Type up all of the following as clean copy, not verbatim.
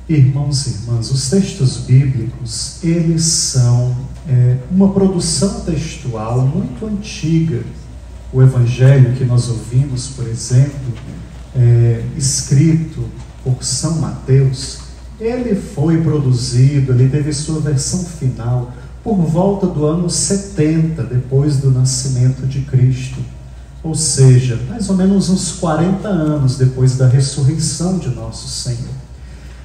Irmãos e irmãs, os textos bíblicos, eles são uma produção textual muito antiga. O evangelho que nós ouvimos, por exemplo, escrito por São Mateus, ele foi produzido, ele teve sua versão final por volta do ano 70, depois do nascimento de Cristo. Ou seja, mais ou menos uns 40 anos depois da ressurreição de nosso Senhor.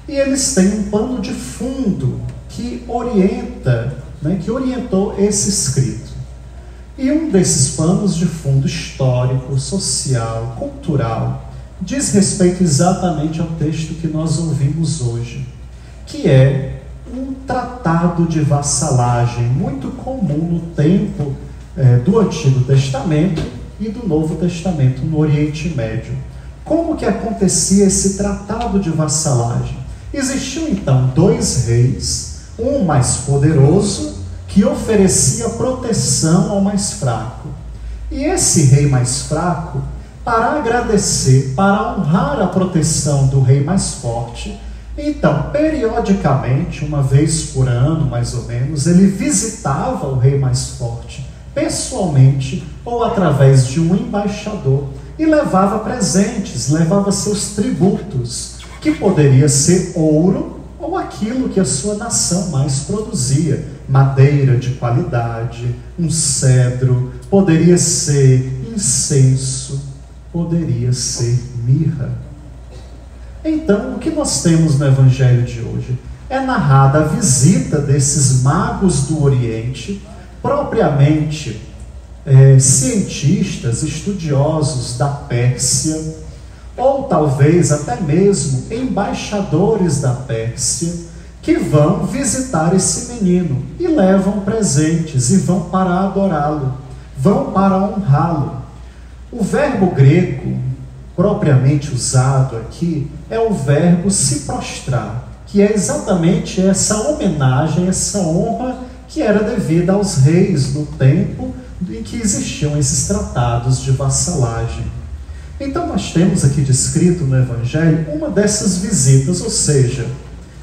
E eles têm um pano de fundo que orientou esse escrito. E um desses panos de fundo histórico, social, cultural, diz respeito exatamente ao texto que nós ouvimos hoje, que é um tratado de vassalagem, muito comum no tempo do Antigo Testamento e do Novo Testamento no Oriente Médio. Como que acontecia esse tratado de vassalagem? Existiam então dois reis, um mais poderoso, que oferecia proteção ao mais fraco. E esse rei mais fraco, para agradecer, para honrar a proteção do rei mais forte, então, periodicamente, uma vez por ano, mais ou menos, ele visitava o rei mais forte, pessoalmente ou através de um embaixador, e levava presentes, levava seus tributos, que poderia ser ouro ou aquilo que a sua nação mais produzia, madeira de qualidade, um cedro, poderia ser incenso, poderia ser mirra. Então, o que nós temos no Evangelho de hoje? É narrada a visita desses magos do Oriente, propriamente cientistas, estudiosos da Pérsia, ou talvez até mesmo embaixadores da Pérsia, que vão visitar esse menino e levam presentes e vão para adorá-lo, vão para honrá-lo. O verbo grego propriamente usado aqui é o verbo se prostrar, que é exatamente essa homenagem, essa honra que era devida aos reis no tempo em que existiam esses tratados de vassalagem. Então nós temos aqui descrito no Evangelho uma dessas visitas, ou seja,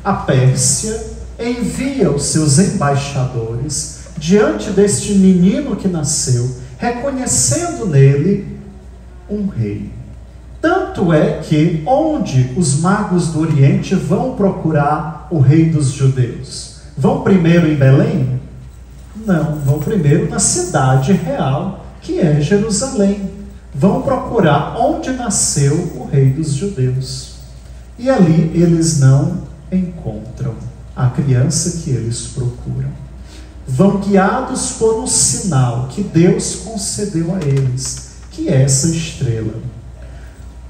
a Pérsia envia os seus embaixadores diante deste menino que nasceu, reconhecendo nele um rei. Tanto é que onde os magos do Oriente vão procurar o rei dos judeus? Vão primeiro em Belém? Não, vão primeiro na cidade real, que é Jerusalém. Vão procurar onde nasceu o rei dos judeus. E ali eles não encontram a criança que eles procuram. Vão guiados por um sinal que Deus concedeu a eles, que é essa estrela.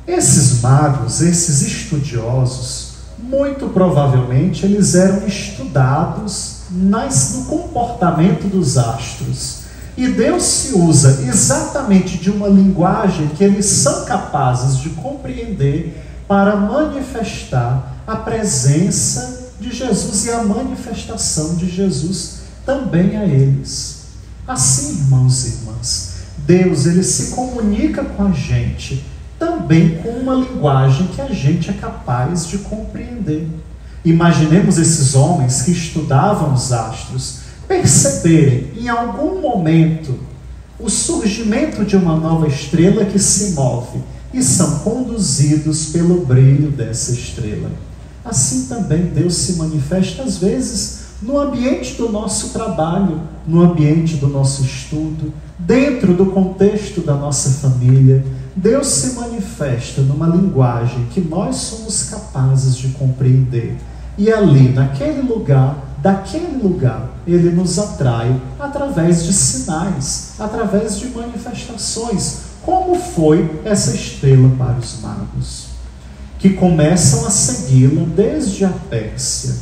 Esses magos, esses estudiosos, muito provavelmente eles eram estudados no comportamento dos astros. E Deus se usa exatamente de uma linguagem que eles são capazes de compreender para manifestar a presença de Jesus e a manifestação de Jesus também a eles. Assim, irmãos e irmãs, Deus ele se comunica com a gente também com uma linguagem que a gente é capaz de compreender. Imaginemos esses homens que estudavam os astros perceberem em algum momento o surgimento de uma nova estrela que se move e são conduzidos pelo brilho dessa estrela. Assim também Deus se manifesta às vezes no ambiente do nosso trabalho, no ambiente do nosso estudo, dentro do contexto da nossa família. Deus se manifesta numa linguagem que nós somos capazes de compreender. E ali, naquele lugar, daquele lugar, Ele nos atrai através de sinais, através de manifestações, como foi essa estrela para os magos, que começam a segui-la desde a Pérsia.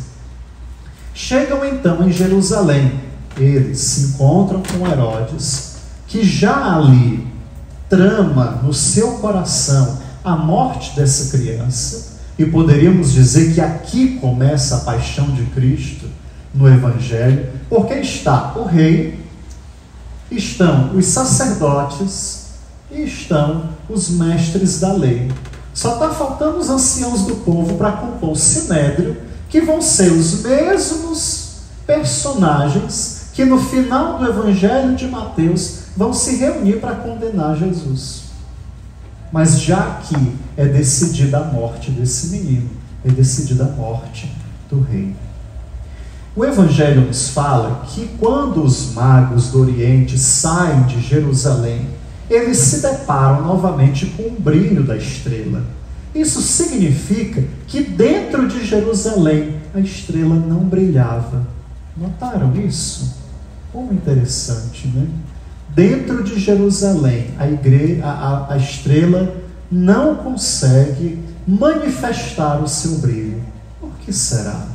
Chegam então em Jerusalém. Eles se encontram com Herodes, que já ali trama no seu coração a morte dessa criança, e poderíamos dizer que aqui começa a paixão de Cristo no Evangelho, porque está o rei, estão os sacerdotes e estão os mestres da lei. Só está faltando os anciãos do povo para compor o sinédrio que vão ser os mesmos personagens que no final do Evangelho de Mateus vão se reunir para condenar Jesus. Mas já que é decidida a morte desse menino, é decidida a morte do rei. O Evangelho nos fala que quando os magos do Oriente saem de Jerusalém, eles se deparam novamente com o brilho da estrela. Isso significa que dentro de Jerusalém a estrela não brilhava. Notaram isso? Como interessante, né? Dentro de Jerusalém, a estrela não consegue manifestar o seu brilho. Por que será?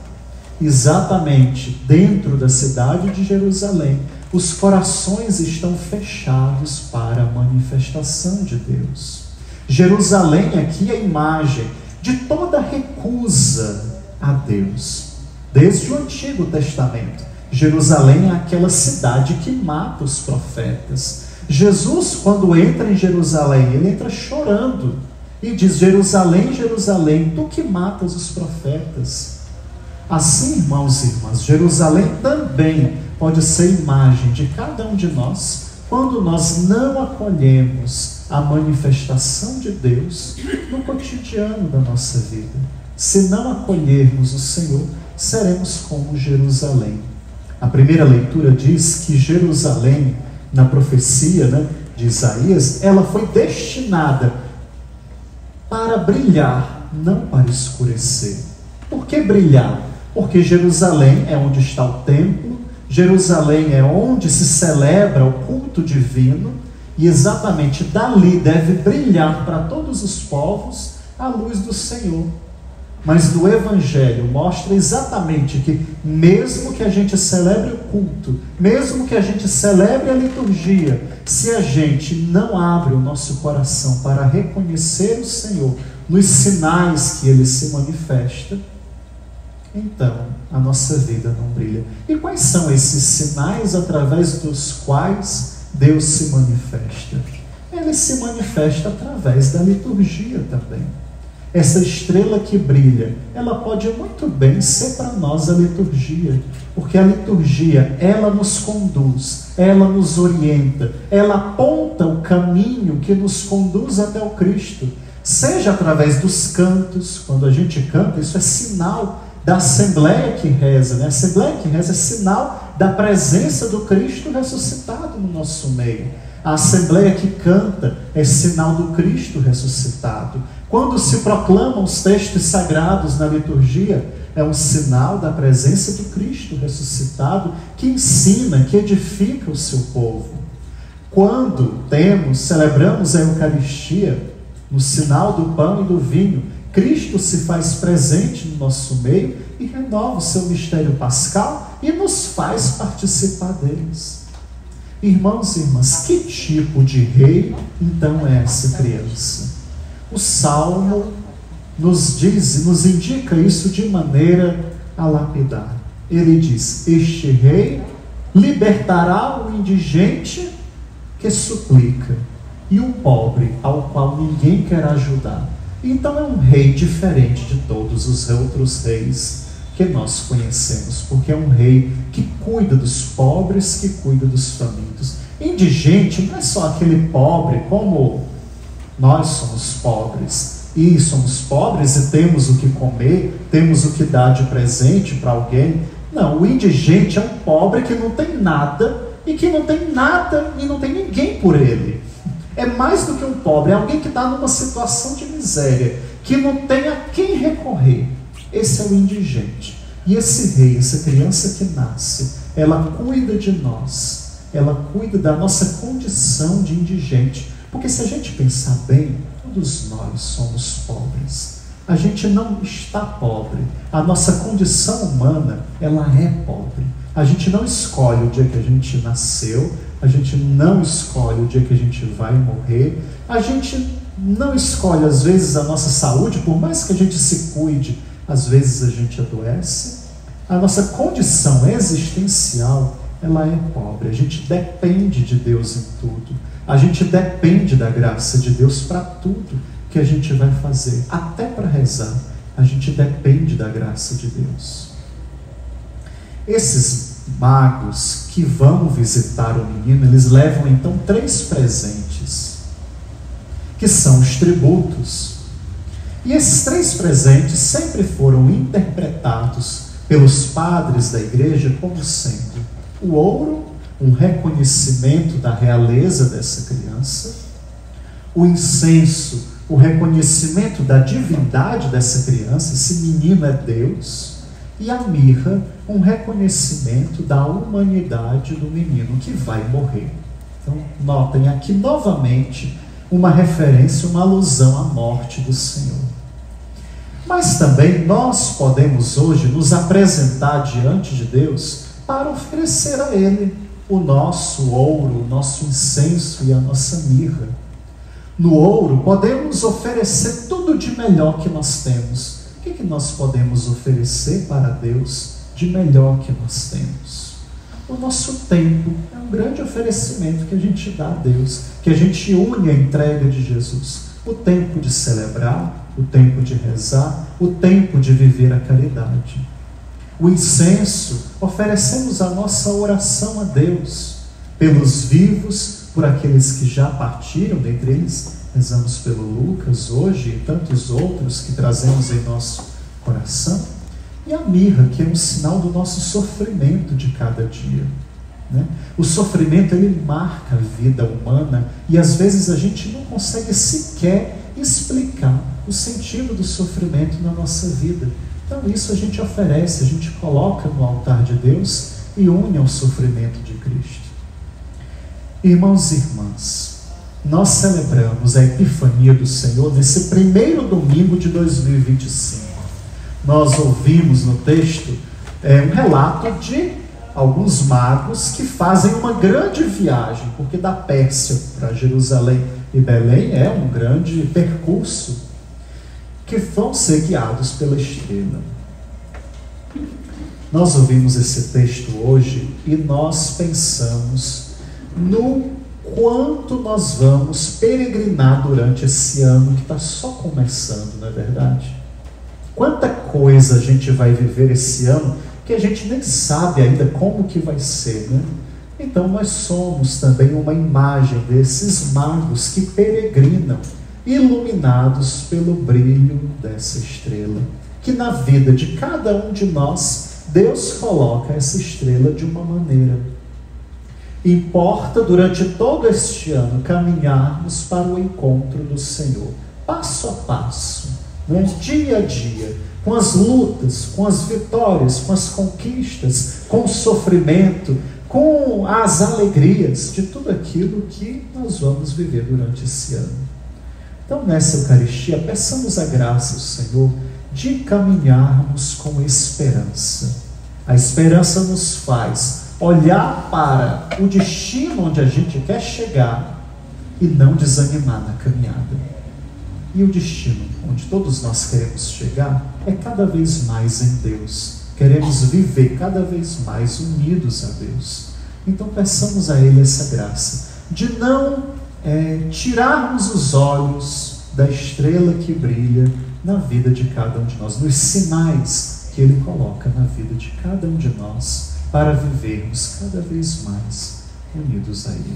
Exatamente dentro da cidade de Jerusalém, os corações estão fechados para a manifestação de Deus. Jerusalém aqui é a imagem de toda recusa a Deus. Desde o Antigo Testamento, Jerusalém é aquela cidade que mata os profetas. Jesus, quando entra em Jerusalém, ele entra chorando e diz: Jerusalém, Jerusalém, tu que matas os profetas. Assim, irmãos e irmãs, Jerusalém também pode ser imagem de cada um de nós, quando nós não acolhemos a manifestação de Deus no cotidiano da nossa vida. Se não acolhermos o Senhor, seremos como Jerusalém. A primeira leitura diz que Jerusalém, na profecia, de Isaías, ela foi destinada para brilhar, não para escurecer. Por que brilhar? Porque Jerusalém é onde está o templo, Jerusalém é onde se celebra o culto divino, e exatamente dali deve brilhar para todos os povos a luz do Senhor. Mas no Evangelho mostra exatamente que mesmo que a gente celebre o culto, mesmo que a gente celebre a liturgia, se a gente não abre o nosso coração para reconhecer o Senhor nos sinais que Ele se manifesta, então a nossa vida não brilha. E quais são esses sinais através dos quais Deus se manifesta? Ele se manifesta através da liturgia também. Essa estrela que brilha, ela pode muito bem ser para nós a liturgia, porque a liturgia, ela nos conduz, ela nos orienta, ela aponta o caminho que nos conduz até o Cristo, seja através dos cantos. Quando a gente canta, isso é sinal da Assembleia que reza, A Assembleia que reza é sinal da presença do Cristo ressuscitado no nosso meio. A Assembleia que canta é sinal do Cristo ressuscitado. Quando se proclamam os textos sagrados na liturgia, é um sinal da presença do Cristo ressuscitado, que ensina, que edifica o seu povo. Quando celebramos a Eucaristia, no sinal do pão e do vinho, Cristo se faz presente no nosso meio e renova o seu mistério pascal e nos faz participar deles. Irmãos e irmãs, que tipo de rei então é essa criança? O Salmo nos indica isso de maneira a lapidar. Ele diz: este rei libertará o indigente que suplica e o pobre ao qual ninguém quer ajudar. Então é um rei diferente de todos os outros reis que nós conhecemos, porque é um rei que cuida dos pobres, que cuida dos famintos. Indigente não é só aquele pobre como nós somos pobres, e somos pobres e temos o que comer, temos o que dar de presente para alguém. Não, o indigente é um pobre que não tem nada, e que não tem nada e não tem ninguém por ele. É mais do que um pobre, é alguém que está numa situação de miséria, que não tem a quem recorrer. Esse é o indigente. E esse rei, essa criança que nasce, ela cuida de nós, ela cuida da nossa condição de indigente. Porque se a gente pensar bem, todos nós somos pobres. A gente não está pobre. A nossa condição humana, ela é pobre. A gente não escolhe o dia que a gente nasceu, a gente não escolhe o dia que a gente vai morrer, a gente não escolhe às vezes a nossa saúde, por mais que a gente se cuide, às vezes a gente adoece. A nossa condição existencial, ela é pobre. A gente depende de Deus em tudo. A gente depende da graça de Deus para tudo que a gente vai fazer, até para rezar. a gente depende da graça de Deus. Esses magos que vão visitar o menino, eles levam então 3 presentes, que são os tributos. E esses 3 presentes sempre foram interpretados pelos padres da igreja como sendo o ouro, um reconhecimento da realeza dessa criança, o incenso, o reconhecimento da divindade dessa criança, esse menino é Deus, e a mirra, um reconhecimento da humanidade do menino que vai morrer. Então, notem aqui novamente uma referência, uma alusão à morte do Senhor. Mas também nós podemos hoje nos apresentar diante de Deus para oferecer a Ele o nosso ouro, o nosso incenso e a nossa mirra. No ouro podemos oferecer tudo de melhor que nós temos. O que nós podemos oferecer para Deus de melhor que nós temos? O nosso tempo é um grande oferecimento que a gente dá a Deus, que a gente une a entrega de Jesus. O tempo de celebrar, o tempo de rezar, o tempo de viver a caridade. O incenso, oferecemos a nossa oração a Deus, pelos vivos, por aqueles que já partiram, dentre eles rezamos pelo Lucas hoje e tantos outros que trazemos em nosso coração. E a mirra, que é um sinal do nosso sofrimento de cada dia, né? O sofrimento, ele marca a vida humana e às vezes a gente não consegue sequer explicar o sentido do sofrimento na nossa vida. Então isso a gente oferece, a gente coloca no altar de Deus e une ao sofrimento de Cristo. Irmãos e irmãs, nós celebramos a Epifania do Senhor nesse primeiro domingo de 2025. Nós ouvimos no texto um relato de alguns magos que fazem uma grande viagem, porque da Pérsia para Jerusalém e Belém é um grande percurso, que vão ser guiados pela estrela. Nós ouvimos esse texto hoje e nós pensamos no quanto nós vamos peregrinar durante esse ano que está só começando, não é verdade? Quanta coisa a gente vai viver esse ano que a gente nem sabe ainda como que vai ser, né? Então nós somos também uma imagem desses magos que peregrinam, iluminados pelo brilho dessa estrela, que na vida de cada um de nós, Deus coloca essa estrela de uma maneira. Importa durante todo este ano caminharmos para o encontro do Senhor, passo a passo, né? Dia a dia, com as lutas, com as vitórias, com as conquistas, com o sofrimento, com as alegrias de tudo aquilo que nós vamos viver durante esse ano. Então, nessa Eucaristia, peçamos a graça ao Senhor de caminharmos com esperança. A esperança nos faz olhar para o destino onde a gente quer chegar e não desanimar na caminhada. E o destino onde todos nós queremos chegar é cada vez mais em Deus. Queremos viver cada vez mais unidos a Deus. Então, peçamos a Ele essa graça de não tirarmos os olhos da estrela que brilha na vida de cada um de nós, nos sinais que Ele coloca na vida de cada um de nós, para vivermos cada vez mais unidos a Ele.